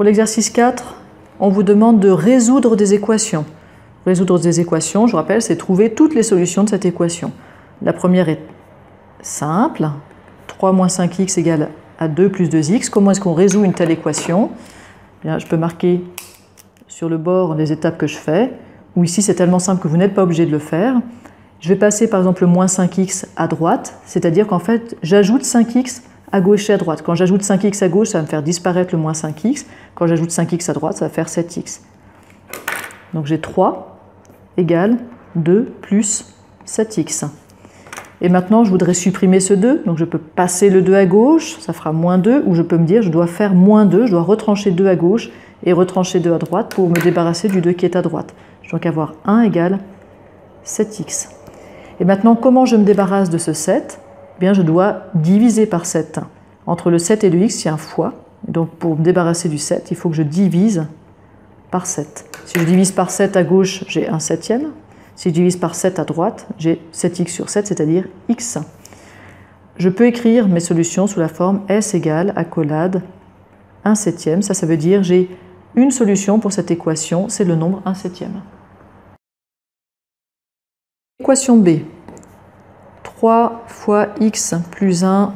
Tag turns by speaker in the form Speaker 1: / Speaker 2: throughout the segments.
Speaker 1: pour l'exercice 4, on vous demande de résoudre des équations. Résoudre des équations, je vous rappelle, c'est trouver toutes les solutions de cette équation. La première est simple. 3 moins 5x égale à 2 plus 2x. Comment est-ce qu'on résout une telle équation? Bien, je peux marquer sur le bord les étapes que je fais. Ou ici, c'est tellement simple que vous n'êtes pas obligé de le faire. Je vais passer par exemple le moins 5x à droite, c'est-à-dire qu'en fait, j'ajoute 5x à gauche et à droite. Quand j'ajoute 5x à gauche, ça va me faire disparaître le moins 5x. Quand j'ajoute 5x à droite, ça va faire 7x. Donc j'ai 3 égale 2 plus 7x. Et maintenant, je voudrais supprimer ce 2, donc je peux passer le 2 à gauche, ça fera moins 2, ou je peux me dire, je dois faire moins 2, je dois retrancher 2 à gauche et retrancher 2 à droite pour me débarrasser du 2 qui est à droite. Je dois donc avoir 1 égale 7x. Et maintenant, comment je me débarrasse de ce 7? Eh bien, je dois diviser par 7. Entre le 7 et le x, il y a un fois. Et donc, pour me débarrasser du 7, il faut que je divise par 7. Si je divise par 7 à gauche, j'ai 1/7. Si je divise par 7 à droite, j'ai 7x sur 7, c'est-à-dire x. Je peux écrire mes solutions sous la forme s égale accolade 1/7. Ça veut dire j'ai une solution pour cette équation, c'est le nombre 1/7. Équation B. 3 fois x plus 1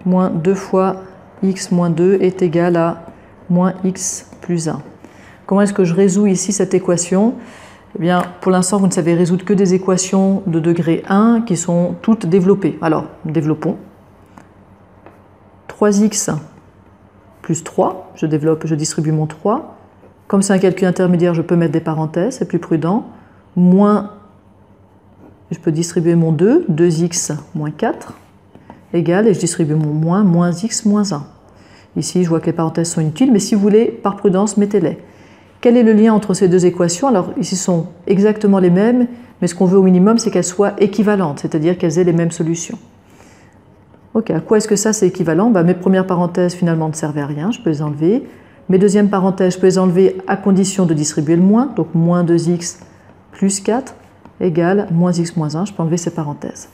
Speaker 1: moins 2 fois x moins 2 est égal à moins x plus 1. Comment est-ce que je résous ici cette équation? Eh bien, pour l'instant, vous ne savez résoudre que des équations de degré 1 qui sont toutes développées. Alors, développons. 3x plus 3, je distribue mon 3. Comme c'est un calcul intermédiaire, je peux mettre des parenthèses, c'est plus prudent. Moins, je peux distribuer mon 2, 2x moins 4, égale, et je distribue mon moins x moins 1. Ici, je vois que les parenthèses sont inutiles, mais si vous voulez, par prudence, mettez-les. Quel est le lien entre ces deux équations? Alors, ici sont exactement les mêmes, mais ce qu'on veut au minimum, c'est qu'elles soient équivalentes, c'est-à-dire qu'elles aient les mêmes solutions. Ok, à quoi est-ce que ça c'est équivalent? Mes premières parenthèses finalement ne servaient à rien, je peux les enlever. Mes deuxièmes parenthèses, je peux les enlever à condition de distribuer le moins, donc moins 2x plus 4 égale moins x moins 1, je peux enlever ces parenthèses.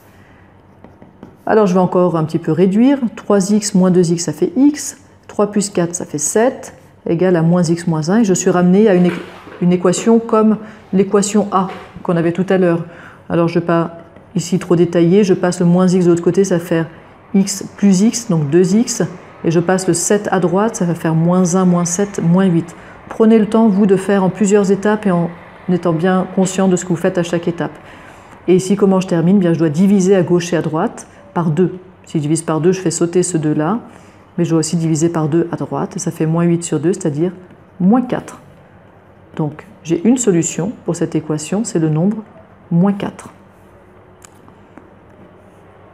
Speaker 1: Alors je vais encore un petit peu réduire, 3x moins 2x ça fait x, 3 plus 4 ça fait 7, égale à moins x moins 1, et je suis ramené à une équation comme l'équation A qu'on avait tout à l'heure. Alors je ne vais pas ici trop détailler, je passe le moins x de l'autre côté, ça va faire x plus x, donc 2x, et je passe le 7 à droite, ça va faire moins 1, moins 7, moins 8. Prenez le temps, vous, de faire en plusieurs étapes et en étant bien conscient de ce que vous faites à chaque étape. Et ici, comment je termine? Bien, je dois diviser à gauche et à droite par 2. Si je divise par 2, je fais sauter ce 2-là, mais je dois aussi diviser par 2 à droite, et ça fait moins 8 sur 2, c'est-à-dire moins 4. Donc, j'ai une solution pour cette équation, c'est le nombre moins 4.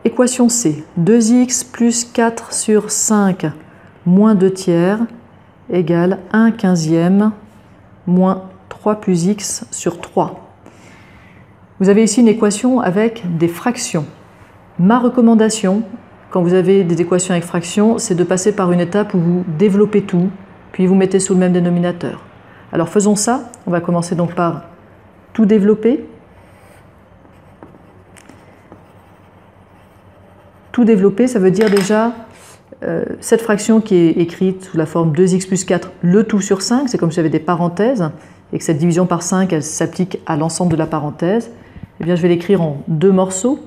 Speaker 1: Équation C, 2x plus 4 sur 5 moins 2 tiers égale 1/15 moins 3 plus x sur 3. Vous avez ici une équation avec des fractions. Ma recommandation, quand vous avez des équations avec fractions, c'est de passer par une étape où vous développez tout, puis vous mettez sous le même dénominateur. Alors faisons ça, on va commencer donc par tout développer. Tout développer, ça veut dire déjà cette fraction qui est écrite sous la forme 2x plus 4, le tout sur 5, c'est comme si j'avais des parenthèses, et que cette division par 5, elle s'applique à l'ensemble de la parenthèse. Eh bien, je vais l'écrire en deux morceaux,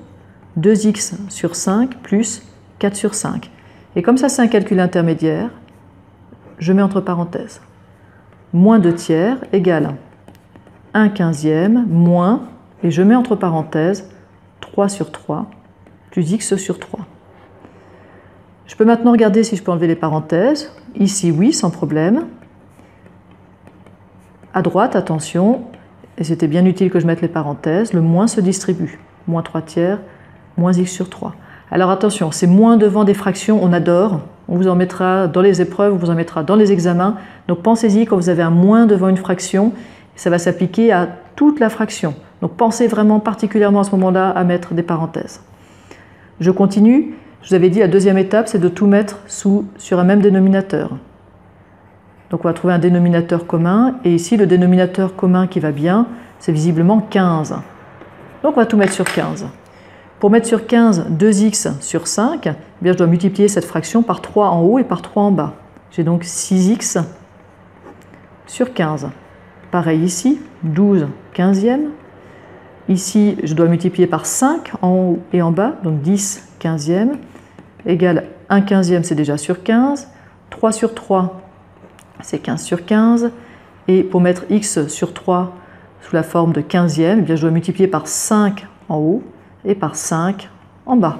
Speaker 1: 2x sur 5 plus 4 sur 5. Et comme ça, c'est un calcul intermédiaire, je mets entre parenthèses. Moins 2 tiers égale 1/15 moins, et je mets entre parenthèses 3 sur 3 plus x sur 3. Je peux maintenant regarder si je peux enlever les parenthèses. Ici, oui, sans problème. À droite, attention, et c'était bien utile que je mette les parenthèses, le moins se distribue. Moins 3 tiers, moins x sur 3. Alors attention, c'est moins devant des fractions, on adore. On vous en mettra dans les épreuves, on vous en mettra dans les examens. Donc pensez-y, quand vous avez un moins devant une fraction, ça va s'appliquer à toute la fraction. Donc pensez vraiment particulièrement à ce moment-là à mettre des parenthèses. Je continue. Je vous avais dit, la deuxième étape, c'est de tout mettre sur un même dénominateur. Donc on va trouver un dénominateur commun, et ici le dénominateur commun qui va bien, c'est visiblement 15. Donc on va tout mettre sur 15. Pour mettre sur 15 2x sur 5, eh bien, je dois multiplier cette fraction par 3 en haut et par 3 en bas. J'ai donc 6x sur 15. Pareil ici, 12 quinzièmes. Ici, je dois multiplier par 5 en haut et en bas, donc 10 quinzièmes, égale 1 quinzième, c'est déjà sur 15. 3 sur 3, c'est 15 sur 15. Et pour mettre x sur 3 sous la forme de quinzième, eh bien, je dois multiplier par 5 en haut et par 5 en bas.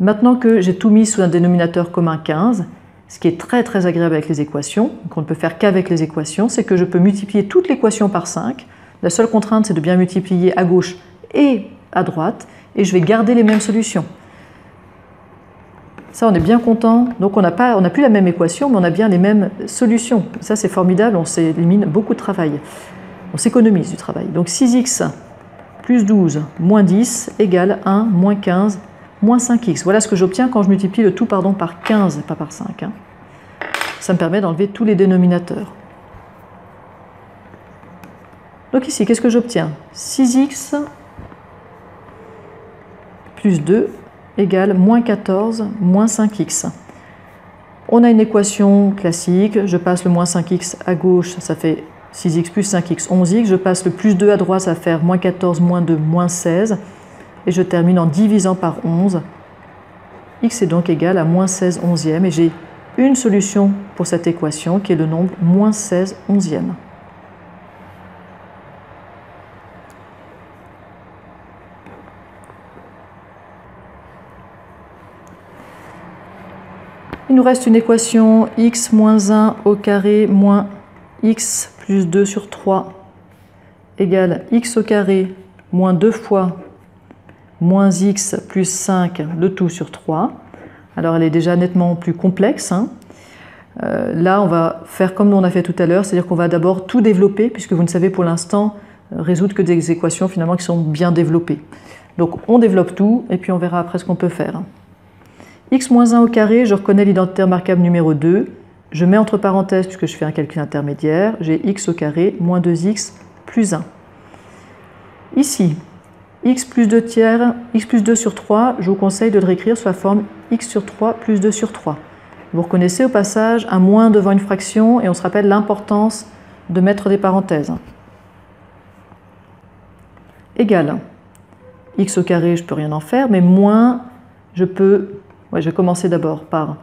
Speaker 1: Maintenant que j'ai tout mis sous un dénominateur commun 15, ce qui est très agréable avec les équations, qu'on ne peut faire qu'avec les équations, c'est que je peux multiplier toute l'équation par 5. La seule contrainte, c'est de bien multiplier à gauche et à droite, et je vais garder les mêmes solutions. Ça, on est bien content. Donc, on n'a plus la même équation, mais on a bien les mêmes solutions. Ça, c'est formidable, on s'élimine beaucoup de travail. On s'économise du travail. Donc, 6x plus 12 moins 10 égale 1 moins 15 moins 5x. Voilà ce que j'obtiens quand je multiplie le tout par 15, pas par 5. Ça me permet d'enlever tous les dénominateurs. Donc ici, qu'est-ce que j'obtiens? 6x plus 2 égale moins 14 moins 5x. On a une équation classique, je passe le moins 5x à gauche, ça fait 6x plus 5x, 11x. Je passe le plus 2 à droite, ça va faire moins 14 moins 2, moins 16. Et je termine en divisant par 11. X est donc égal à moins 16 onzièmes. Et j'ai une solution pour cette équation qui est le nombre moins 16 onzièmes. Il nous reste une équation x moins 1 au carré moins x plus 2 sur 3 égale x au carré moins 2 fois moins x plus 5, le tout sur 3. Alors elle est déjà nettement plus complexe. Là, on va faire comme on a fait tout à l'heure, c'est-à-dire qu'on va d'abord tout développer, puisque vous ne savez pour l'instant résoudre que des équations finalement qui sont bien développées. Donc on développe tout, et puis on verra après ce qu'on peut faire. X moins 1 au carré, je reconnais l'identitaire marquable numéro 2. Je mets entre parenthèses, puisque je fais un calcul intermédiaire, j'ai x au carré moins 2x plus 1. Ici, x plus 2 tiers, x plus 2 sur 3, je vous conseille de le réécrire sous la forme x sur 3 plus 2 sur 3. Vous reconnaissez au passage un moins devant une fraction et on se rappelle l'importance de mettre des parenthèses. Égal. X au carré, je ne peux rien en faire, mais moins, je vais commencer d'abord par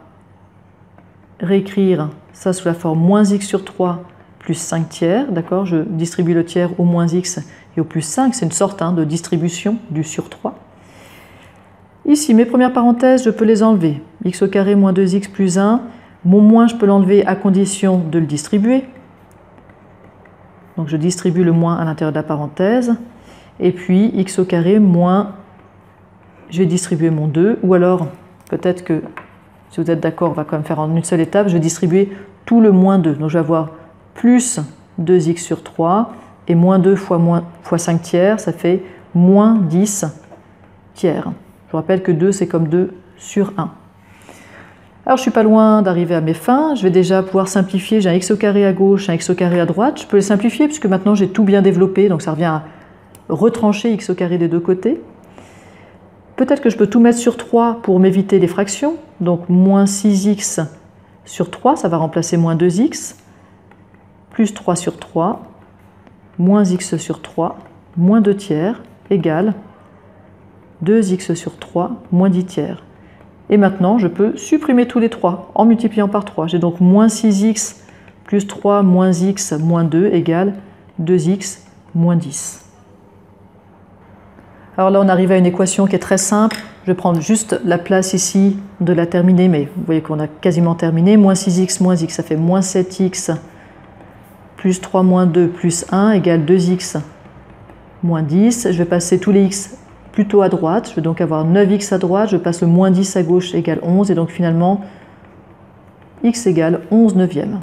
Speaker 1: réécrire ça sous la forme moins x sur 3 plus 5 tiers. D'accord, je distribue le tiers au moins x et au plus 5, c'est une sorte de distribution du sur 3. Ici, mes premières parenthèses, je peux les enlever. X au carré moins 2x plus 1. Mon moins, je peux l'enlever à condition de le distribuer. Donc je distribue le moins à l'intérieur de la parenthèse. Et puis x au carré moins, je vais distribuer mon 2. Ou alors, peut-être que, si vous êtes d'accord, on va quand même faire en une seule étape, je vais distribuer tout le moins 2. Donc je vais avoir plus 2x sur 3. Et moins 2 fois 5 tiers, ça fait moins 10 tiers. Je vous rappelle que 2, c'est comme 2 sur 1. Alors, je ne suis pas loin d'arriver à mes fins. Je vais déjà pouvoir simplifier. J'ai un x au carré à gauche, un x au carré à droite. Je peux les simplifier puisque maintenant, j'ai tout bien développé. Donc, ça revient à retrancher x au carré des deux côtés. Peut-être que je peux tout mettre sur 3 pour m'éviter les fractions. Donc, moins 6x sur 3, ça va remplacer moins 2x. Plus 3 sur 3. Moins x sur 3, moins 2 tiers, égale 2x sur 3, moins 10 tiers. Et maintenant, je peux supprimer tous les 3 en multipliant par 3. J'ai donc moins 6x plus 3 moins x moins 2 égale 2x moins 10. Alors là, on arrive à une équation qui est très simple. Je vais prendre juste la place ici de la terminer, mais vous voyez qu'on a quasiment terminé. Moins 6x moins x, ça fait moins 7x plus 3 moins 2 plus 1 égale 2x moins 10. Je vais passer tous les x plutôt à droite. Je vais donc avoir 9x à droite. Je passe le moins 10 à gauche égale 11. Et donc finalement, x égale 11 neuvièmes.